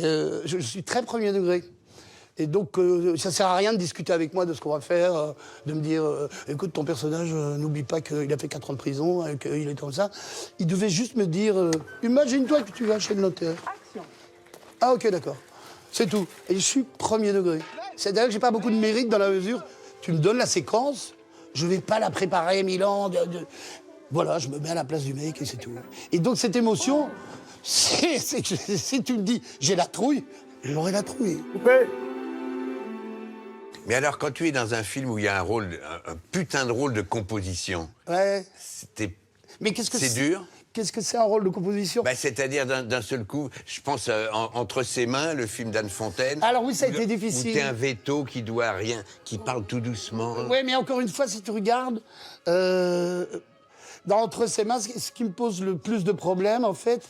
je suis très premier degré. Et donc, ça sert à rien de discuter avec moi de ce qu'on va faire, de me dire, écoute, ton personnage, n'oublie pas qu'il a fait 4 ans de prison, qu'il est comme ça. Il devait juste me dire, imagine-toi que tu vas chez le notaire. Action. Ah, ok, d'accord. C'est tout. Et je suis premier degré. C'est-à-dire que j'ai pas beaucoup de mérite dans la mesure, tu me donnes la séquence, je vais pas la préparer 1000 ans. Voilà, je me mets à la place du mec et c'est tout. Et donc, cette émotion, c'est que si tu me dis, j'ai la trouille, j'aurai la trouille. Coupé. Mais alors, quand tu es dans un film où il y a un putain de rôle de composition, Ouais. Mais qu'est-ce que c'est dur? Qu'est-ce que c'est un rôle de composition? Bah, c'est-à-dire d'un seul coup, je pense Entre ses mains, le film d'Anne Fontaine. Alors oui, ça a été difficile. Où t'es un veto qui doit rien, qui parle tout doucement. Oui, mais encore une fois, si tu regardes, dans Entre ses mains, ce qui me pose le plus de problèmes, en fait,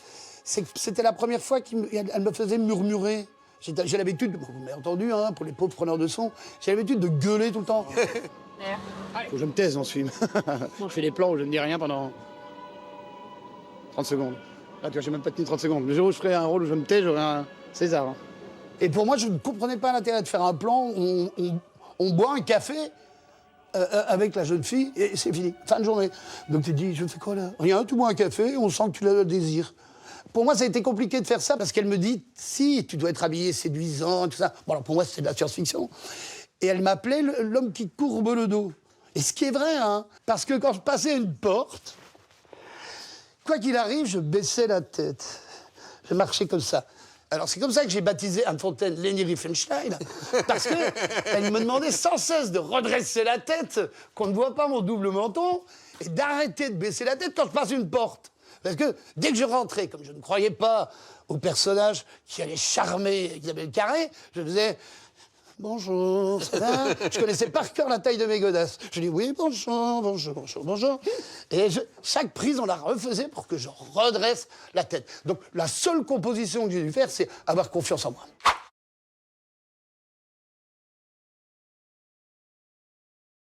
c'est que c'était la première fois qu'elle me faisait murmurer. J'ai l'habitude, vous m'avez entendu, hein, pour les pauvres preneurs de son, j'ai l'habitude de gueuler tout le temps. Faut que je me taise dans ce film. Je fais des plans où je ne dis rien pendant 30 secondes. Là, tu vois, j'ai même pas tenu 30 secondes. Le jour où je ferai un rôle où je me tais, j'aurai un César. Hein. Et pour moi, je ne comprenais pas l'intérêt de faire un plan où on boit un café avec la jeune fille et c'est fini, fin de journée. Donc tu te dis, je fais quoi là? Rien, tu bois un café, on sent que tu le désires. Pour moi, ça a été compliqué de faire ça parce qu'elle me dit, si, tu dois être habillé séduisant, tout ça. Bon, alors pour moi, c'était de la science-fiction. Et elle m'appelait l'homme qui courbe le dos. Et ce qui est vrai, hein, parce que quand je passais une porte, quoi qu'il arrive, je baissais la tête. Je marchais comme ça. Alors c'est comme ça que j'ai baptisé Anne Fontaine Leni Riefenstahl, parce qu'elle me demandait sans cesse de redresser la tête, qu'on ne voit pas mon double menton, et d'arrêter de baisser la tête quand je passe une porte. Parce que dès que je rentrais, comme je ne croyais pas au personnage qui allait charmer Isabelle Carré, je faisais « Bonjour, ça va ?» Je connaissais par cœur la taille de mes godasses. Je dis « Oui, bonjour, bonjour, bonjour, bonjour. » Et chaque prise, on la refaisait pour que je redresse la tête. Donc la seule composition que j'ai dû faire, c'est avoir confiance en moi.